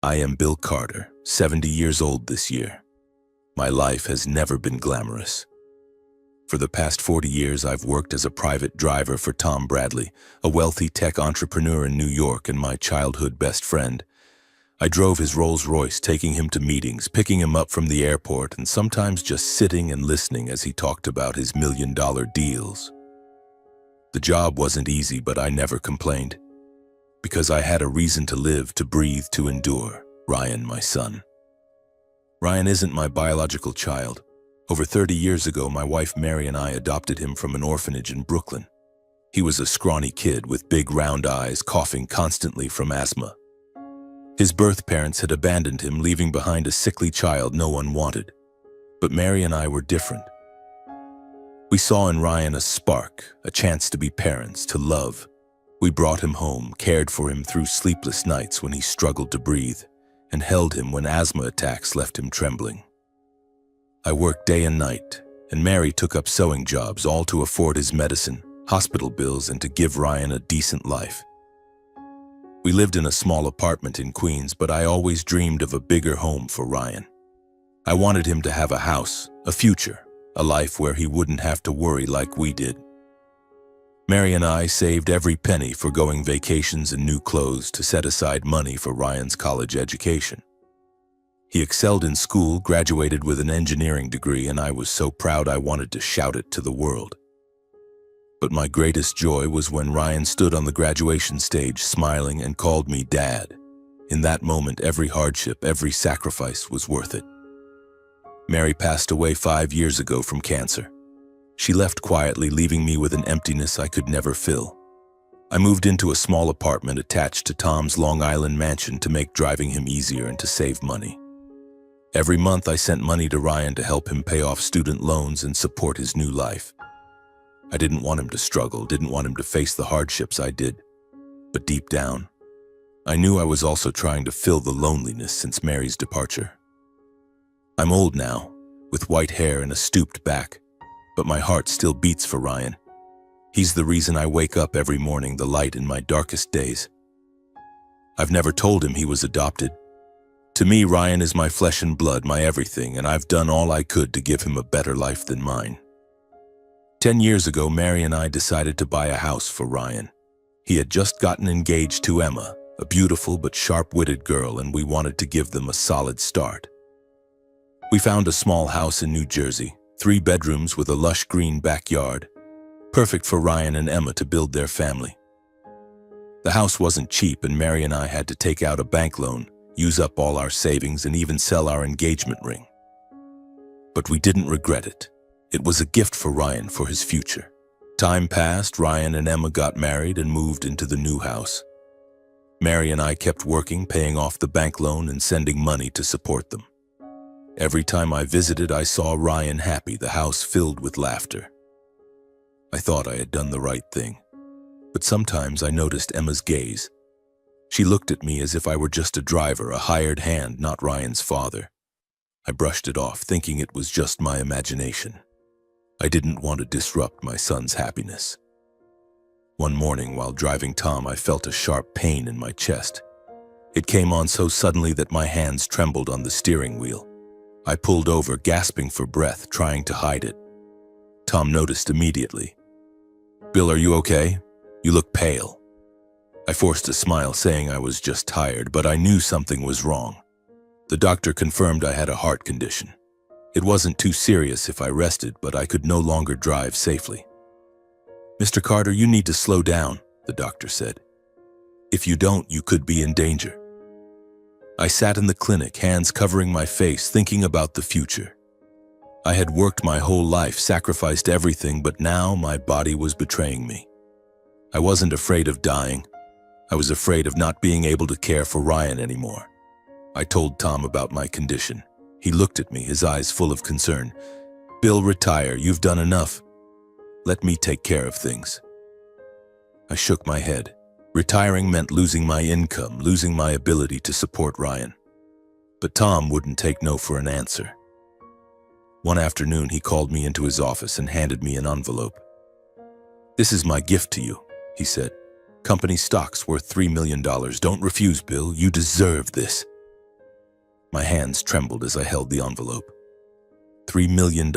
I am Bill Carter, 70 years old this year. My life has never been glamorous. For the past 40 years, I've worked as a private driver for Tom Bradley, a wealthy tech entrepreneur in New York and my childhood best friend. I drove his Rolls-Royce, taking him to meetings, picking him up from the airport, and sometimes just sitting and listening as he talked about his million-dollar deals. The job wasn't easy, but I never complained. Because I had a reason to live, to breathe, to endure. Ryan, my son. Ryan isn't my biological child. Over 30 years ago, my wife Mary and I adopted him from an orphanage in Brooklyn. He was a scrawny kid with big round eyes, coughing constantly from asthma. His birth parents had abandoned him, leaving behind a sickly child no one wanted. But Mary and I were different. We saw in Ryan a spark, a chance to be parents, to love. We brought him home, cared for him through sleepless nights when he struggled to breathe, and held him when asthma attacks left him trembling. I worked day and night, and Mary took up sewing jobs, all to afford his medicine, hospital bills, and to give Ryan a decent life. We lived in a small apartment in Queens, but I always dreamed of a bigger home for Ryan. I wanted him to have a house, a future, a life where he wouldn't have to worry like we did. Mary and I saved every penny for going vacations and new clothes to set aside money for Ryan's college education. He excelled in school, graduated with an engineering degree, and I was so proud I wanted to shout it to the world. But my greatest joy was when Ryan stood on the graduation stage smiling and called me Dad. In that moment, every hardship, every sacrifice was worth it. Mary passed away 5 years ago from cancer. She left quietly, leaving me with an emptiness I could never fill. I moved into a small apartment attached to Tom's Long Island mansion to make driving him easier and to save money. Every month I sent money to Ryan to help him pay off student loans and support his new life. I didn't want him to struggle, didn't want him to face the hardships I did. But deep down, I knew I was also trying to fill the loneliness since Mary's departure. I'm old now, with white hair and a stooped back. But my heart still beats for Ryan. He's the reason I wake up every morning, the light in my darkest days. I've never told him he was adopted. To me, Ryan is my flesh and blood, my everything, and I've done all I could to give him a better life than mine. 10 years ago, Mary and I decided to buy a house for Ryan. He had just gotten engaged to Emma, a beautiful but sharp-witted girl, and we wanted to give them a solid start. We found a small house in New Jersey, 3 bedrooms with a lush green backyard, perfect for Ryan and Emma to build their family. The house wasn't cheap, and Mary and I had to take out a bank loan, use up all our savings, and even sell our engagement ring. But we didn't regret it. It was a gift for Ryan for his future. Time passed, Ryan and Emma got married and moved into the new house. Mary and I kept working, paying off the bank loan and sending money to support them. Every time I visited, I saw Ryan happy, the house filled with laughter. I thought I had done the right thing, but sometimes I noticed Emma's gaze. She looked at me as if I were just a driver, a hired hand, not Ryan's father. I brushed it off, thinking it was just my imagination. I didn't want to disrupt my son's happiness. One morning, while driving Tom, I felt a sharp pain in my chest. It came on so suddenly that my hands trembled on the steering wheel. I pulled over, gasping for breath, trying to hide it. Tom noticed immediately. "Bill, are you okay? You look pale." I forced a smile, saying I was just tired, but I knew something was wrong. The doctor confirmed I had a heart condition. It wasn't too serious if I rested, but I could no longer drive safely. "Mr. Carter, you need to slow down," the doctor said. "If you don't, you could be in danger." I sat in the clinic, hands covering my face, thinking about the future. I had worked my whole life, sacrificed everything, but now my body was betraying me. I wasn't afraid of dying. I was afraid of not being able to care for Ryan anymore. I told Tom about my condition. He looked at me, his eyes full of concern. "Bill, retire. You've done enough. Let me take care of things." I shook my head. Retiring meant losing my income, losing my ability to support Ryan. But Tom wouldn't take no for an answer. One afternoon, he called me into his office and handed me an envelope. "This is my gift to you," he said. "Company stocks worth $3 million. Don't refuse, Bill. You deserve this." My hands trembled as I held the envelope. $3 million,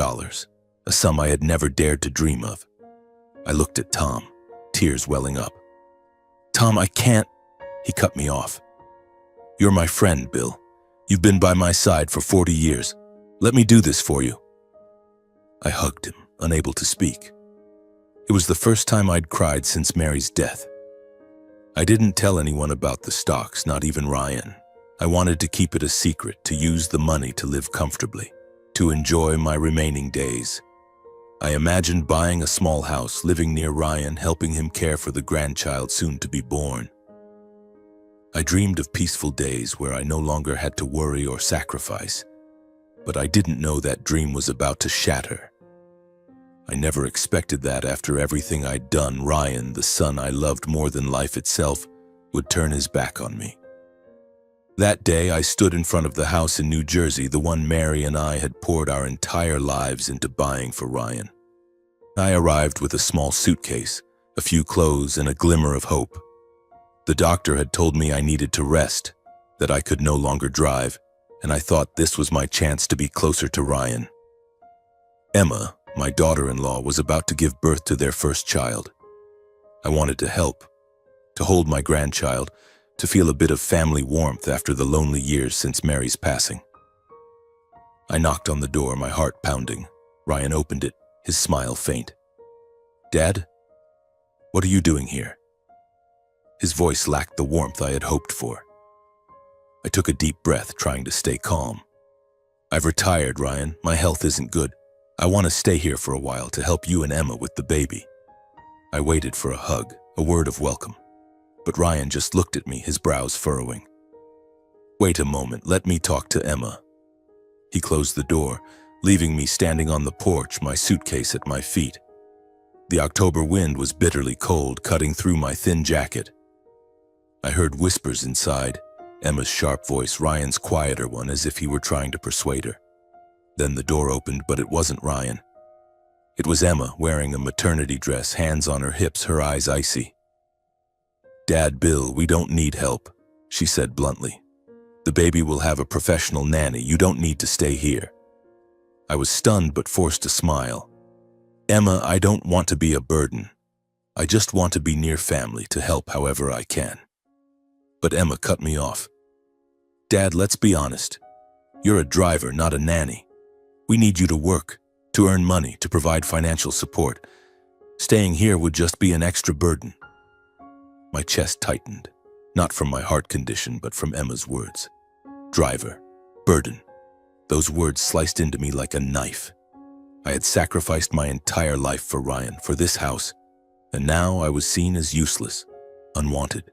a sum I had never dared to dream of. I looked at Tom, tears welling up. "Tom, I can't," he cut me off. "You're my friend, Bill. You've been by my side for 40 years. Let me do this for you." I hugged him, unable to speak. It was the first time I'd cried since Mary's death. I didn't tell anyone about the stocks, not even Ryan. I wanted to keep it a secret, to use the money to live comfortably, to enjoy my remaining days. I imagined buying a small house, living near Ryan, helping him care for the grandchild soon to be born. I dreamed of peaceful days where I no longer had to worry or sacrifice, but I didn't know that dream was about to shatter. I never expected that after everything I'd done, Ryan, the son I loved more than life itself, would turn his back on me. That day, I stood in front of the house in New Jersey, the one Mary and I had poured our entire lives into buying for Ryan. I arrived with a small suitcase, a few clothes, and a glimmer of hope. The doctor had told me I needed to rest, that I could no longer drive, and I thought this was my chance to be closer to Ryan. Emma, my daughter-in-law, was about to give birth to their first child. I wanted to help, to hold my grandchild, to feel a bit of family warmth after the lonely years since Mary's passing. I knocked on the door, my heart pounding. Ryan opened it, his smile faint. "Dad, what are you doing here?" His voice lacked the warmth I had hoped for. I took a deep breath, trying to stay calm. "I've retired, Ryan. My health isn't good. I want to stay here for a while to help you and Emma with the baby." I waited for a hug, a word of welcome. But Ryan just looked at me, his brows furrowing. "Wait a moment, let me talk to Emma." He closed the door, leaving me standing on the porch, my suitcase at my feet. The October wind was bitterly cold, cutting through my thin jacket. I heard whispers inside, Emma's sharp voice, Ryan's quieter one, as if he were trying to persuade her. Then the door opened, but it wasn't Ryan. It was Emma, wearing a maternity dress, hands on her hips, her eyes icy. "Dad, Bill, we don't need help," she said bluntly. "The baby will have a professional nanny. You don't need to stay here." I was stunned but forced to smile. "Emma, I don't want to be a burden. I just want to be near family, to help however I can." But Emma cut me off. "Dad, let's be honest. You're a driver, not a nanny. We need you to work, to earn money, to provide financial support. Staying here would just be an extra burden." My chest tightened, not from my heart condition, but from Emma's words. Driver, burden. Those words sliced into me like a knife. I had sacrificed my entire life for Ryan, for this house, and now I was seen as useless, unwanted.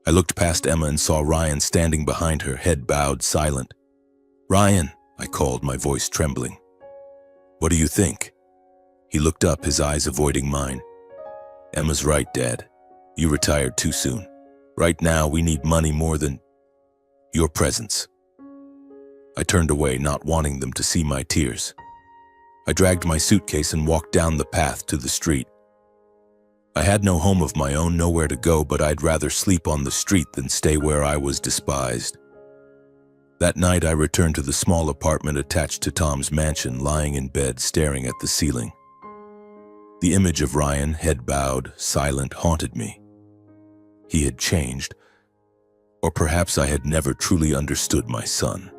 I looked past Emma and saw Ryan standing behind her, head bowed, silent. "Ryan," I called, my voice trembling. "What do you think?" He looked up, his eyes avoiding mine. "Emma's right, Dad. You retired too soon. Right now, we need money more than your presence." I turned away, not wanting them to see my tears. I dragged my suitcase and walked down the path to the street. I had no home of my own, nowhere to go, but I'd rather sleep on the street than stay where I was despised. That night, I returned to the small apartment attached to Tom's mansion, lying in bed, staring at the ceiling. The image of Ryan, head bowed, silent, haunted me. He had changed, or perhaps I had never truly understood my son.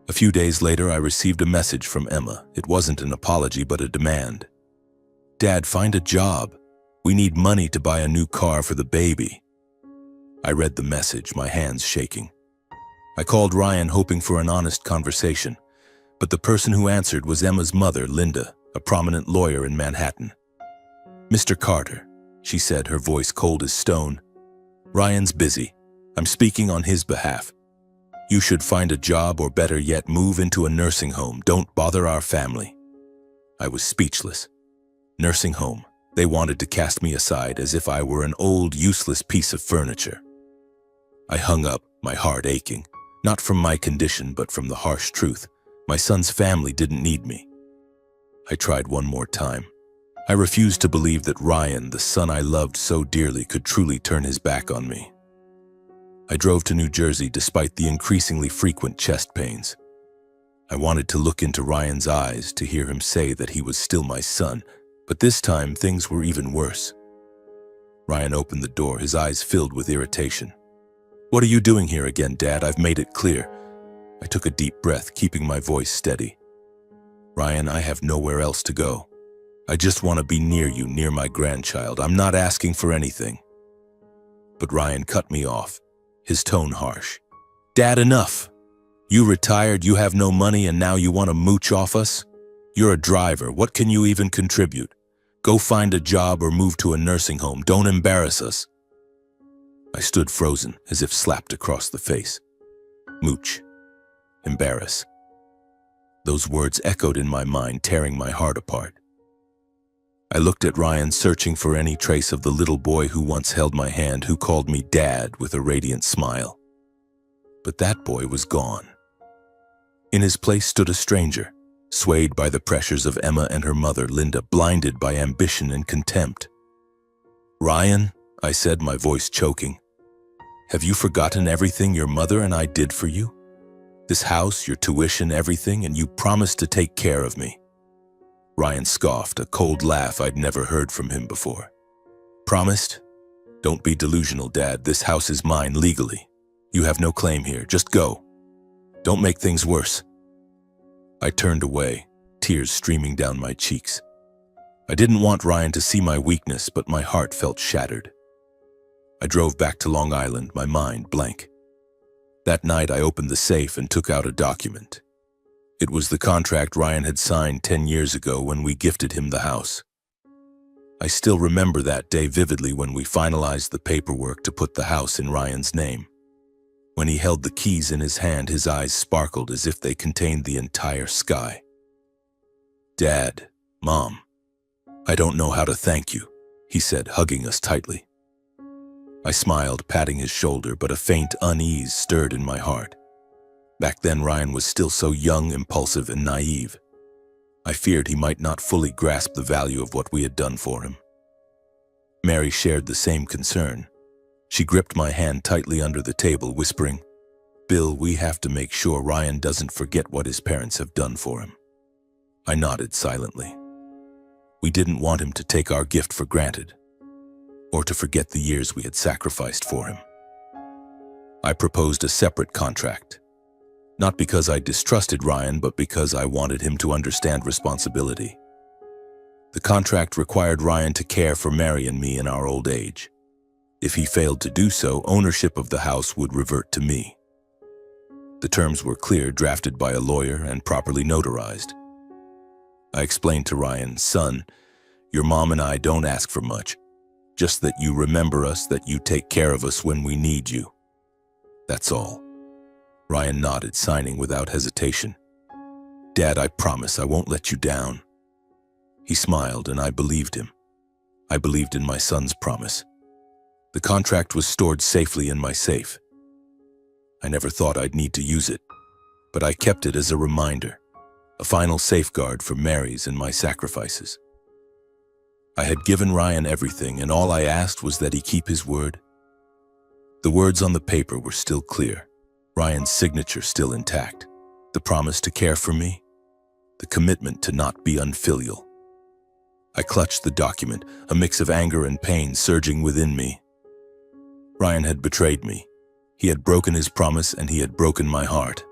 A few days later, I received a message from Emma. It wasn't an apology, but a demand. "Dad, find a job. We need money to buy a new car for the baby." I read the message, my hands shaking. I called Ryan, hoping for an honest conversation, but the person who answered was Emma's mother, Linda, a prominent lawyer in Manhattan. "Mr. Carter," she said, her voice cold as stone. "Ryan's busy. I'm speaking on his behalf. You should find a job, or better yet, move into a nursing home. Don't bother our family." I was speechless. Nursing home. They wanted to cast me aside as if I were an old, useless piece of furniture. I hung up, my heart aching, not from my condition, but from the harsh truth. My son's family didn't need me. I tried one more time. I refused to believe that Ryan, the son I loved so dearly, could truly turn his back on me. I drove to New Jersey despite the increasingly frequent chest pains. I wanted to look into Ryan's eyes to hear him say that he was still my son, but this time things were even worse. Ryan opened the door, his eyes filled with irritation. "What are you doing here again, Dad? I've made it clear." I took a deep breath, keeping my voice steady. "Ryan, I have nowhere else to go. I just want to be near you, near my grandchild. I'm not asking for anything." But Ryan cut me off, his tone harsh. "Dad, enough. You retired, you have no money, and now you want to mooch off us? You're a driver. What can you even contribute? Go find a job or move to a nursing home. Don't embarrass us." I stood frozen, as if slapped across the face. Mooch. Embarrass. Those words echoed in my mind, tearing my heart apart. I looked at Ryan, searching for any trace of the little boy who once held my hand, who called me Dad with a radiant smile. But that boy was gone. In his place stood a stranger, swayed by the pressures of Emma and her mother, Linda, blinded by ambition and contempt. "Ryan," I said, my voice choking, "have you forgotten everything your mother and I did for you? This house, your tuition, everything, and you promised to take care of me." Ryan scoffed, a cold laugh I'd never heard from him before. "Promised? Don't be delusional, Dad. This house is mine legally. You have no claim here. Just go. Don't make things worse." I turned away, tears streaming down my cheeks. I didn't want Ryan to see my weakness, but my heart felt shattered. I drove back to Long Island, my mind blank. That night I opened the safe and took out a document. It was the contract Ryan had signed 10 years ago when we gifted him the house. I still remember that day vividly, when we finalized the paperwork to put the house in Ryan's name. When he held the keys in his hand, his eyes sparkled as if they contained the entire sky. "Dad, Mom, I don't know how to thank you," he said, hugging us tightly. I smiled, patting his shoulder, but a faint unease stirred in my heart. Back then, Ryan was still so young, impulsive, and naive. I feared he might not fully grasp the value of what we had done for him. Mary shared the same concern. She gripped my hand tightly under the table, whispering, "Bill, we have to make sure Ryan doesn't forget what his parents have done for him." I nodded silently. We didn't want him to take our gift for granted, or to forget the years we had sacrificed for him. I proposed a separate contract. Not because I distrusted Ryan, but because I wanted him to understand responsibility. The contract required Ryan to care for Mary and me in our old age. If he failed to do so, ownership of the house would revert to me. The terms were clear, drafted by a lawyer and properly notarized. I explained to Ryan, "Son, your mom and I don't ask for much. Just that you remember us, that you take care of us when we need you. That's all." Ryan nodded, signing without hesitation. "Dad, I promise I won't let you down." He smiled, and I believed him. I believed in my son's promise. The contract was stored safely in my safe. I never thought I'd need to use it, but I kept it as a reminder, a final safeguard for Mary's and my sacrifices. I had given Ryan everything, and all I asked was that he keep his word. The words on the paper were still clear, Ryan's signature still intact, the promise to care for me, the commitment to not be unfilial. I clutched the document, a mix of anger and pain surging within me. Ryan had betrayed me. He had broken his promise, and he had broken my heart.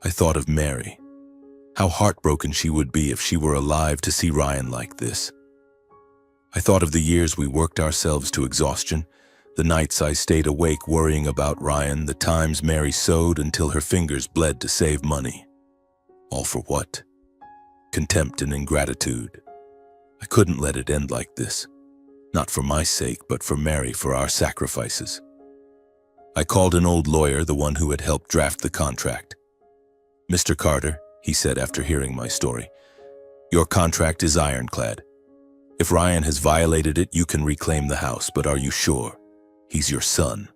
I thought of Mary. How heartbroken she would be if she were alive to see Ryan like this. I thought of the years we worked ourselves to exhaustion, the nights I stayed awake worrying about Ryan, the times Mary sewed until her fingers bled to save money. All for what? Contempt and ingratitude. I couldn't let it end like this. Not for my sake, but for Mary, for our sacrifices. I called an old lawyer, the one who had helped draft the contract. "Mr. Carter," he said after hearing my story, "your contract is ironclad. If Ryan has violated it, you can reclaim the house, but are you sure? He's your son."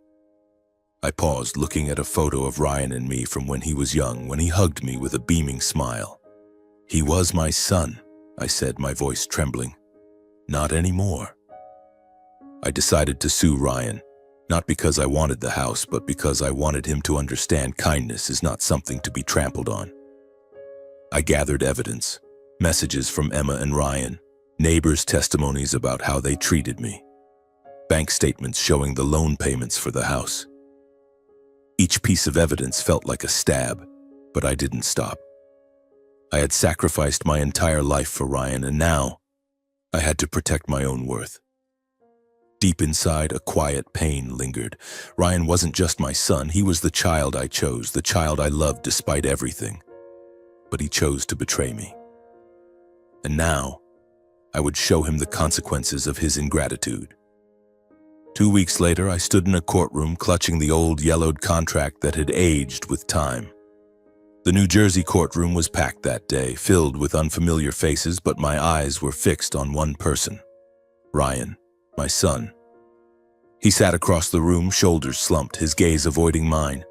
I paused, looking at a photo of Ryan and me from when he was young, when he hugged me with a beaming smile. "He was my son," I said, my voice trembling. "Not anymore." I decided to sue Ryan, Not because I wanted the house, but because I wanted him to understand kindness is not something to be trampled on. I gathered evidence, messages from Emma and Ryan, neighbors' testimonies about how they treated me, bank statements showing the loan payments for the house. Each piece of evidence felt like a stab, but I didn't stop. I had sacrificed my entire life for Ryan, and now I had to protect my own worth. Deep inside, a quiet pain lingered. Ryan wasn't just my son, he was the child I chose, the child I loved despite everything. But he chose to betray me. And now, I would show him the consequences of his ingratitude. 2 weeks later, I stood in a courtroom clutching the old yellowed contract that had aged with time. The New Jersey courtroom was packed that day, filled with unfamiliar faces, but my eyes were fixed on one person, Ryan, my son. He sat across the room, shoulders slumped, his gaze avoiding mine.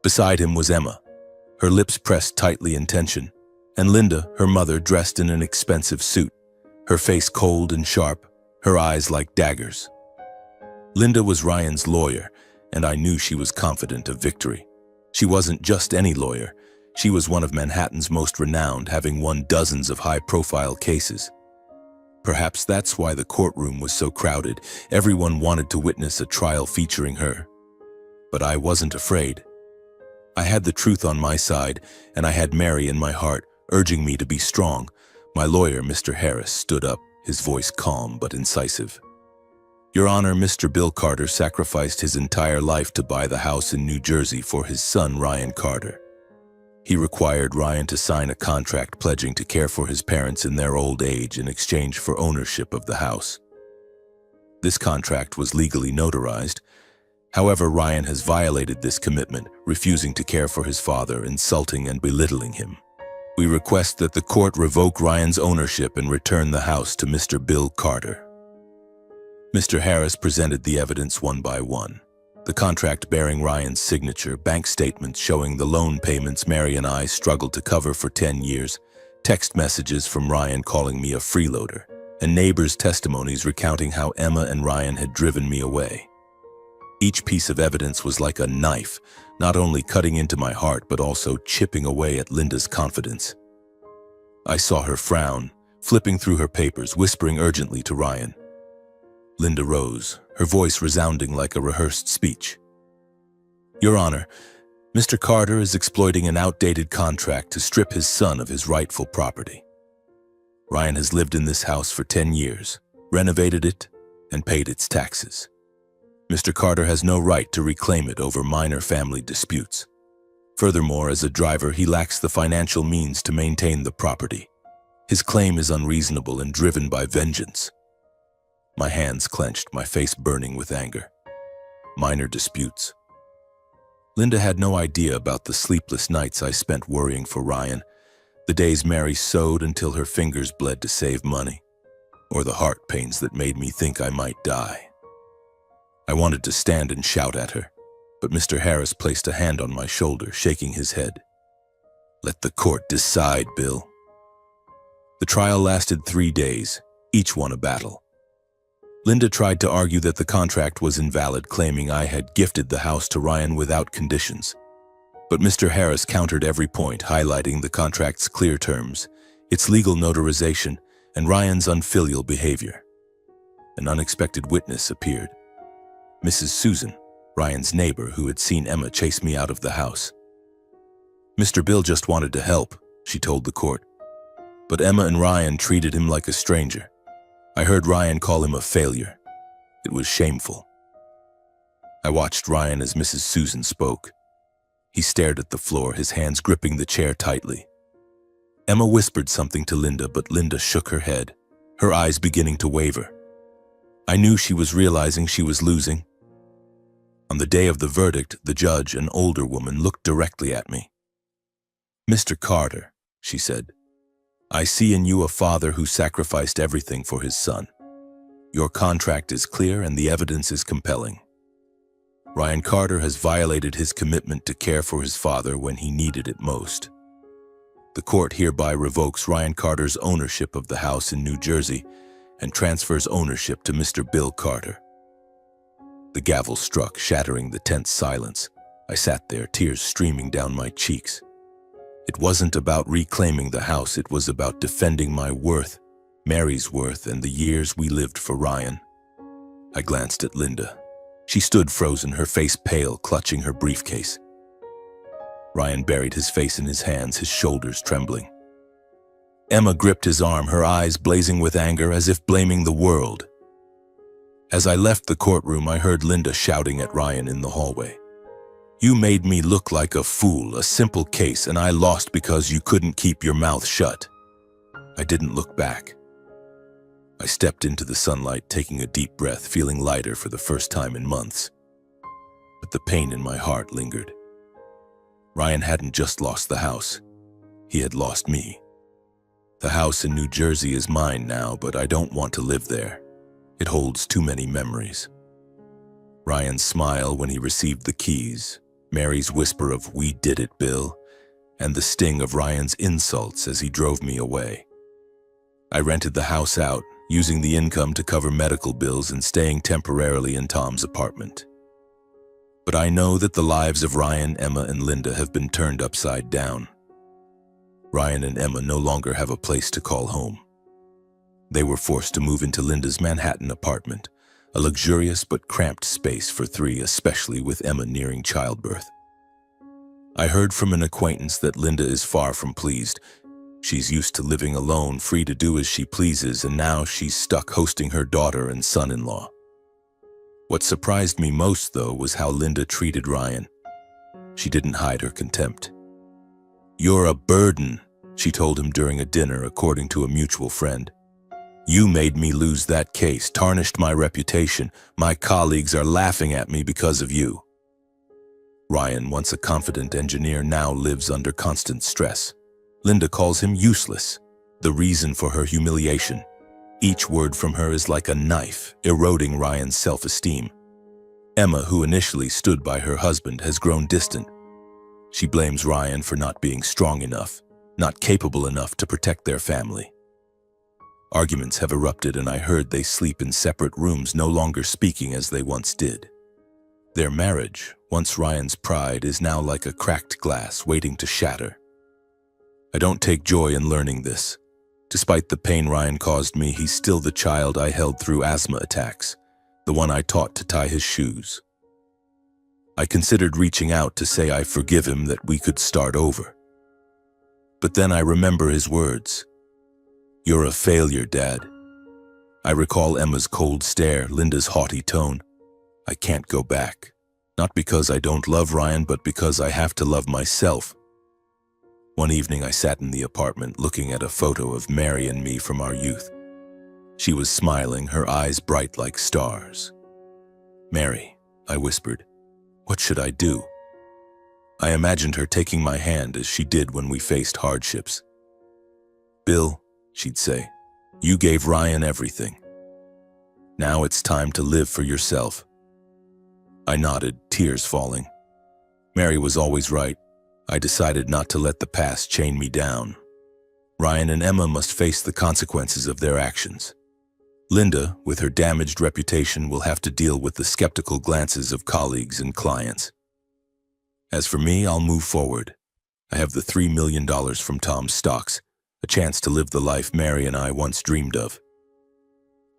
Beside him was Emma, her lips pressed tightly in tension, and Linda, her mother, dressed in an expensive suit, her face cold and sharp, her eyes like daggers. Linda was Ryan's lawyer, and I knew she was confident of victory. She wasn't just any lawyer. She was one of Manhattan's most renowned, having won dozens of high-profile cases. Perhaps that's why the courtroom was so crowded. Everyone wanted to witness a trial featuring her. But I wasn't afraid. I had the truth on my side, and I had Mary in my heart, urging me to be strong. My lawyer, Mr. Harris, stood up, his voice calm but incisive. Your Honor, Mr. Bill Carter sacrificed his entire life to buy the house in New Jersey for his son, Ryan Carter. He required Ryan to sign a contract pledging to care for his parents in their old age in exchange for ownership of the house. This contract was legally notarized. However, Ryan has violated this commitment, refusing to care for his father, insulting and belittling him. We request that the court revoke Ryan's ownership and return the house to Mr. Bill Carter. Mr. Harris presented the evidence one by one. The contract bearing Ryan's signature, bank statements showing the loan payments Mary and I struggled to cover for 10 years, text messages from Ryan calling me a freeloader, and neighbors' testimonies recounting how Emma and Ryan had driven me away. Each piece of evidence was like a knife, not only cutting into my heart but also chipping away at Linda's confidence. I saw her frown, flipping through her papers, whispering urgently to Ryan. Linda rose, her voice resounding like a rehearsed speech. Your Honor, Mr. Carter is exploiting an outdated contract to strip his son of his rightful property. Ryan has lived in this house for 10 years, renovated it, and paid its taxes. Mr. Carter has no right to reclaim it over minor family disputes. Furthermore, as a driver, he lacks the financial means to maintain the property. His claim is unreasonable and driven by vengeance. My hands clenched, my face burning with anger. Minor disputes. Linda had no idea about the sleepless nights I spent worrying for Ryan, the days Mary sewed until her fingers bled to save money, or the heart pains that made me think I might die. I wanted to stand and shout at her, but Mr. Harris placed a hand on my shoulder, shaking his head. Let the court decide, Bill. The trial lasted 3 days, each one a battle. Linda tried to argue that the contract was invalid, claiming I had gifted the house to Ryan without conditions. But Mr. Harris countered every point, highlighting the contract's clear terms, its legal notarization, and Ryan's unfilial behavior. An unexpected witness appeared. Mrs. Susan, Ryan's neighbor who had seen Emma chase me out of the house. Mr. Bill just wanted to help, she told the court. But Emma and Ryan treated him like a stranger. I heard Ryan call him a failure. It was shameful. I watched Ryan as Mrs. Susan spoke. He stared at the floor, his hands gripping the chair tightly. Emma whispered something to Linda, but Linda shook her head, her eyes beginning to waver. I knew she was realizing she was losing. On the day of the verdict, the judge, an older woman, looked directly at me. Mr. Carter, she said, I see in you a father who sacrificed everything for his son. Your contract is clear and the evidence is compelling. Ryan Carter has violated his commitment to care for his father when he needed it most. The court hereby revokes Ryan Carter's ownership of the house in New Jersey and transfers ownership to Mr. Bill Carter. The gavel struck, shattering the tense silence. I sat there, tears streaming down my cheeks. It wasn't about reclaiming the house, it was about defending my worth, Mary's worth, and the years we lived for Ryan. I glanced at Linda. She stood frozen, her face pale, clutching her briefcase. Ryan buried his face in his hands, his shoulders trembling. Emma gripped his arm, her eyes blazing with anger, as if blaming the world. As I left the courtroom, I heard Linda shouting at Ryan in the hallway. "You made me look like a fool, a simple case, and I lost because you couldn't keep your mouth shut." I didn't look back. I stepped into the sunlight, taking a deep breath, feeling lighter for the first time in months. But the pain in my heart lingered. Ryan hadn't just lost the house. He had lost me. The house in New Jersey is mine now, but I don't want to live there. It holds too many memories. Ryan's smile when he received the keys, Mary's whisper of "We did it, Bill," and the sting of Ryan's insults as he drove me away. I rented the house out, using the income to cover medical bills and staying temporarily in Tom's apartment. But I know that the lives of Ryan, Emma, and Linda have been turned upside down. Ryan and Emma no longer have a place to call home. They were forced to move into Linda's Manhattan apartment, a luxurious but cramped space for three, especially with Emma nearing childbirth. I heard from an acquaintance that Linda is far from pleased. She's used to living alone, free to do as she pleases, and now she's stuck hosting her daughter and son-in-law. What surprised me most, though, was how Linda treated Ryan. She didn't hide her contempt. "You're a burden," she told him during a dinner, according to a mutual friend. "You made me lose that case, tarnished my reputation. My colleagues are laughing at me because of you." Ryan, once a confident engineer, now lives under constant stress. Linda calls him useless, the reason for her humiliation. Each word from her is like a knife, eroding Ryan's self-esteem. Emma, who initially stood by her husband, has grown distant. She blames Ryan for not being strong enough, not capable enough to protect their family. Arguments have erupted, and I heard they sleep in separate rooms, no longer speaking as they once did. Their marriage, once Ryan's pride, is now like a cracked glass waiting to shatter. I don't take joy in learning this. Despite the pain Ryan caused me, he's still the child I held through asthma attacks, the one I taught to tie his shoes. I considered reaching out to say I forgive him, that we could start over. But then I remember his words. "You're a failure, Dad." I recall Emma's cold stare, Linda's haughty tone. I can't go back. Not because I don't love Ryan, but because I have to love myself. One evening I sat in the apartment looking at a photo of Mary and me from our youth. She was smiling, her eyes bright like stars. "Mary," I whispered, "what should I do?" I imagined her taking my hand as she did when we faced hardships. "Bill," she'd say, "you gave Ryan everything. Now it's time to live for yourself." I nodded, tears falling. Mary was always right. I decided not to let the past chain me down. Ryan and Emma must face the consequences of their actions. Linda, with her damaged reputation, will have to deal with the skeptical glances of colleagues and clients. As for me, I'll move forward. I have the $3 million from Tom's stocks, a chance to live the life Mary and I once dreamed of.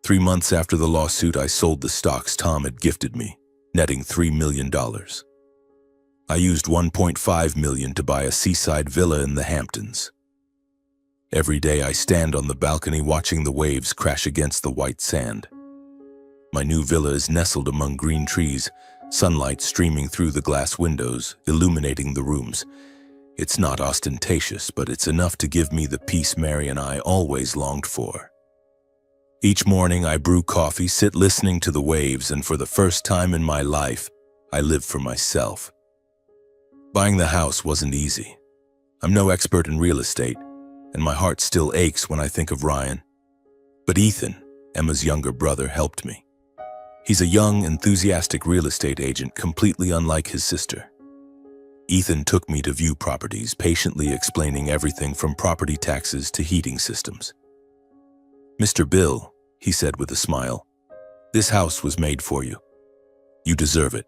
3 months after the lawsuit, I sold the stocks Tom had gifted me, netting $3 million. I used $1.5 million to buy a seaside villa in the Hamptons. Every day I stand on the balcony watching the waves crash against the white sand. My new villa is nestled among green trees, sunlight streaming through the glass windows, illuminating the rooms. It's not ostentatious, but it's enough to give me the peace Mary and I always longed for. Each morning I brew coffee, sit listening to the waves, and for the first time in my life, I live for myself. Buying the house wasn't easy. I'm no expert in real estate, and my heart still aches when I think of Ryan. But Ethan, Emma's younger brother, helped me. He's a young, enthusiastic real estate agent, completely unlike his sister. Ethan took me to view properties, patiently explaining everything from property taxes to heating systems. "Mr. Bill," he said with a smile, "this house was made for you. You deserve it."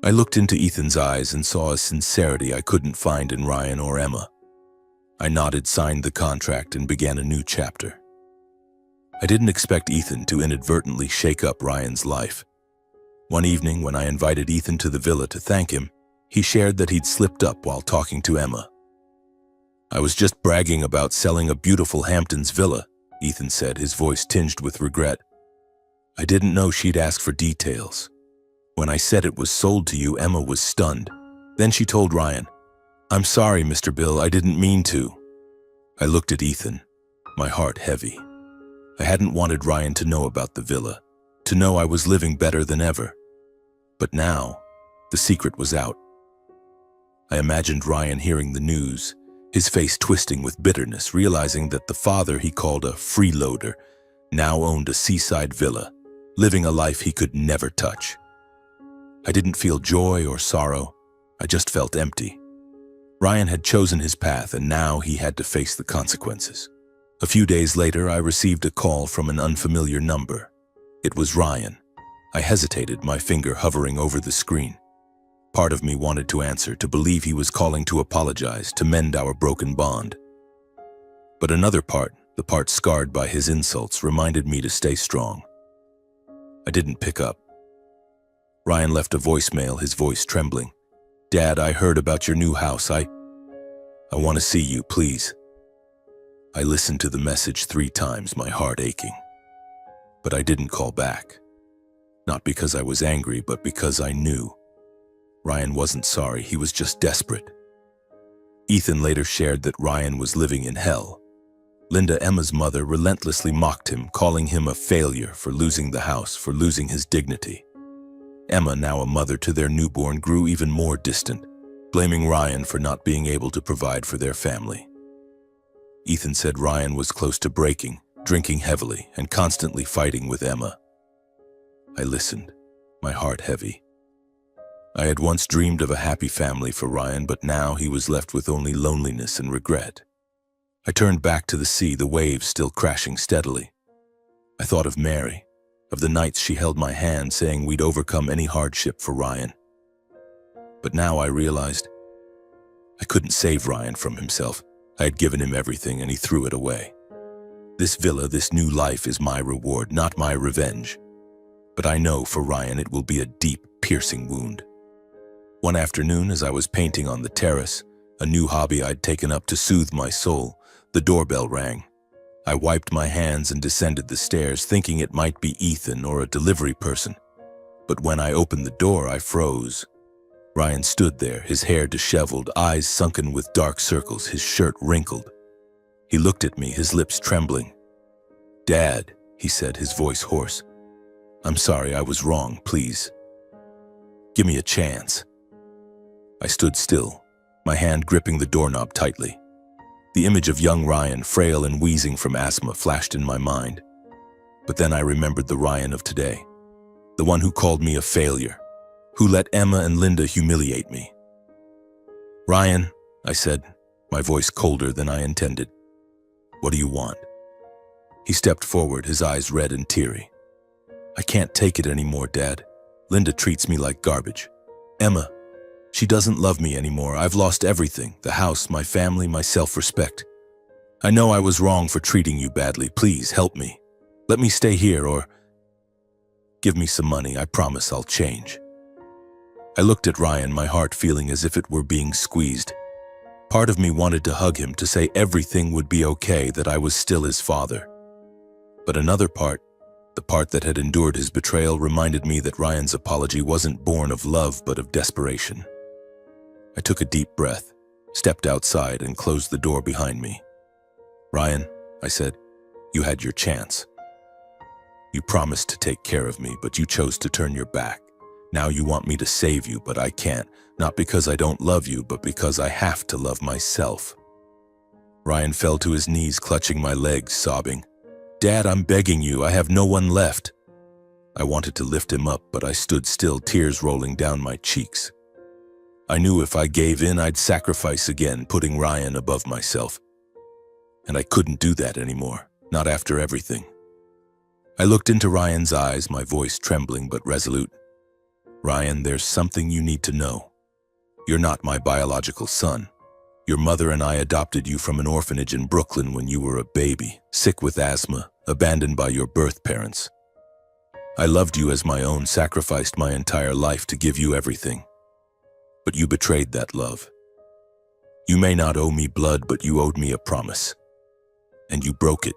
I looked into Ethan's eyes and saw a sincerity I couldn't find in Ryan or Emma. I nodded, signed the contract, and began a new chapter. I didn't expect Ethan to inadvertently shake up Ryan's life. One evening, when I invited Ethan to the villa to thank him, he shared that he'd slipped up while talking to Emma. "I was just bragging about selling a beautiful Hamptons villa," Ethan said, his voice tinged with regret. "I didn't know she'd ask for details. When I said it was sold to you, Emma was stunned. Then she told Ryan, 'I'm sorry, Mr. Bill, I didn't mean to.'" I looked at Ethan, my heart heavy. I hadn't wanted Ryan to know about the villa, to know I was living better than ever. But now, the secret was out. I imagined Ryan hearing the news, his face twisting with bitterness, realizing that the father he called a freeloader now owned a seaside villa, living a life he could never touch. I didn't feel joy or sorrow, I just felt empty. Ryan had chosen his path, and now he had to face the consequences. A few days later, I received a call from an unfamiliar number. It was Ryan. I hesitated, my finger hovering over the screen. Part of me wanted to answer, to believe he was calling to apologize, to mend our broken bond. But another part, the part scarred by his insults, reminded me to stay strong. I didn't pick up. Ryan left a voicemail, his voice trembling. "Dad, I heard about your new house. I want to see you, please." I listened to the message 3 times, my heart aching. But I didn't call back. Not because I was angry, but because I knew. Ryan wasn't sorry, he was just desperate. Ethan later shared that Ryan was living in hell. Linda, Emma's mother, relentlessly mocked him, calling him a failure for losing the house, for losing his dignity. Emma, now a mother to their newborn, grew even more distant, blaming Ryan for not being able to provide for their family. Ethan said Ryan was close to breaking, drinking heavily, and constantly fighting with Emma. I listened, my heart heavy. I had once dreamed of a happy family for Ryan, but now he was left with only loneliness and regret. I turned back to the sea, the waves still crashing steadily. I thought of Mary, of the nights she held my hand, saying we'd overcome any hardship for Ryan. But now I realized I couldn't save Ryan from himself. I had given him everything, and he threw it away. This villa, this new life, is my reward, not my revenge. But I know for Ryan it will be a deep, piercing wound. One afternoon, as I was painting on the terrace, a new hobby I'd taken up to soothe my soul, the doorbell rang. I wiped my hands and descended the stairs, thinking it might be Ethan or a delivery person. But when I opened the door, I froze. Ryan stood there, his hair disheveled, eyes sunken with dark circles, his shirt wrinkled. He looked at me, his lips trembling. "Dad," he said, his voice hoarse. "I'm sorry, I was wrong, please. Give me a chance." I stood still, my hand gripping the doorknob tightly. The image of young Ryan, frail and wheezing from asthma, flashed in my mind. But then I remembered the Ryan of today, the one who called me a failure, who let Emma and Linda humiliate me. "Ryan," I said, my voice colder than I intended. "What do you want?" He stepped forward, his eyes red and teary. "I can't take it anymore, Dad. Linda treats me like garbage. Emma, she doesn't love me anymore. I've lost everything, the house, my family, my self-respect. I know I was wrong for treating you badly. Please help me. Let me stay here, or give me some money. I promise I'll change." I looked at Ryan, my heart feeling as if it were being squeezed. Part of me wanted to hug him, to say everything would be okay, that I was still his father. But another part, the part that had endured his betrayal, reminded me that Ryan's apology wasn't born of love but of desperation. I took a deep breath, stepped outside, and closed the door behind me. "Ryan," I said, "you had your chance. You promised to take care of me, but you chose to turn your back. Now you want me to save you, but I can't, not because I don't love you, but because I have to love myself." Ryan fell to his knees, clutching my legs, sobbing. "Dad, I'm begging you, I have no one left." I wanted to lift him up, but I stood still, tears rolling down my cheeks. I knew if I gave in, I'd sacrifice again, putting Ryan above myself. And I couldn't do that anymore, not after everything. I looked into Ryan's eyes, my voice trembling but resolute. Ryan, there's something you need to know. You're not my biological son. Your mother and I adopted you from an orphanage in Brooklyn when you were a baby, sick with asthma, abandoned by your birth parents. I loved you as my own, sacrificed my entire life to give you everything. But you betrayed that love. You may not owe me blood, but you owed me a promise. And you broke it.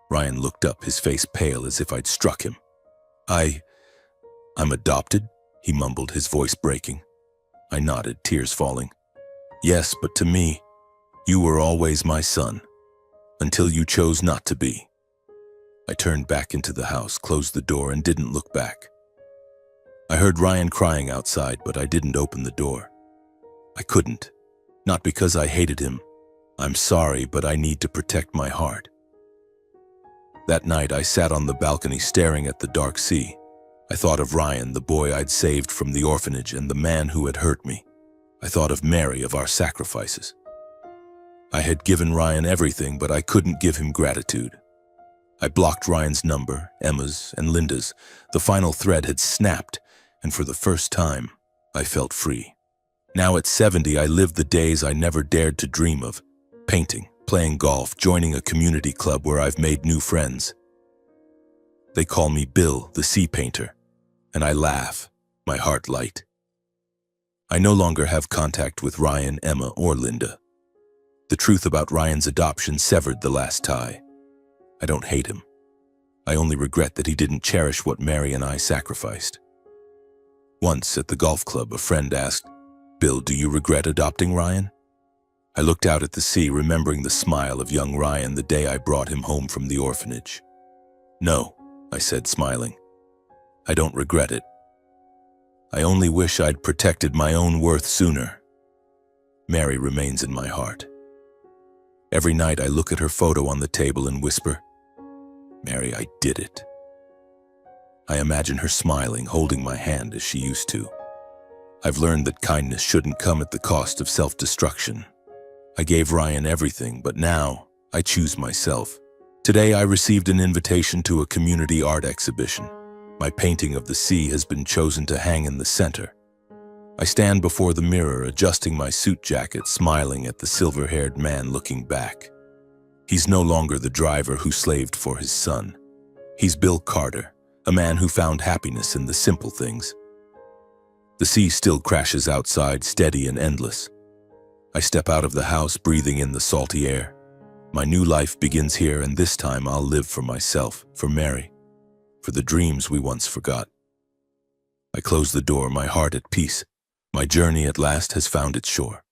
Ryan looked up, his face pale as if I'd struck him. I'm adopted, he mumbled, his voice breaking. I nodded, tears falling. Yes, but to me, you were always my son, until you chose not to be. I turned back into the house, closed the door, and didn't look back. I heard Ryan crying outside, but I didn't open the door. I couldn't. Not because I hated him. I'm sorry, but I need to protect my heart. That night, I sat on the balcony staring at the dark sea. I thought of Ryan, the boy I'd saved from the orphanage, and the man who had hurt me. I thought of Mary, of our sacrifices. I had given Ryan everything, but I couldn't give him gratitude. I blocked Ryan's number, Emma's, and Linda's. The final thread had snapped, and for the first time, I felt free. Now at 70, I lived the days I never dared to dream of. Painting, playing golf, joining a community club where I've made new friends. They call me Bill, the sea painter, and I laugh, my heart light. I no longer have contact with Ryan, Emma, or Linda. The truth about Ryan's adoption severed the last tie. I don't hate him. I only regret that he didn't cherish what Mary and I sacrificed. Once at the golf club, a friend asked, "Bill, do you regret adopting Ryan?" I looked out at the sea, remembering the smile of young Ryan the day I brought him home from the orphanage. "No," I said, smiling. "I don't regret it. I only wish I'd protected my own worth sooner." Mary remains in my heart. Every night I look at her photo on the table and whisper, "Mary, I did it." I imagine her smiling, holding my hand as she used to. I've learned that kindness shouldn't come at the cost of self-destruction. I gave Ryan everything, but now I choose myself. Today I received an invitation to a community art exhibition. My painting of the sea has been chosen to hang in the center. I stand before the mirror, adjusting my suit jacket, smiling at the silver-haired man looking back. He's no longer the driver who slaved for his son. He's Bill Carter, a man who found happiness in the simple things. The sea still crashes outside, steady and endless. I step out of the house, breathing in the salty air. My new life begins here, and this time I'll live for myself, for Mary, for the dreams we once forgot. I close the door, my heart at peace. My journey at last has found its shore.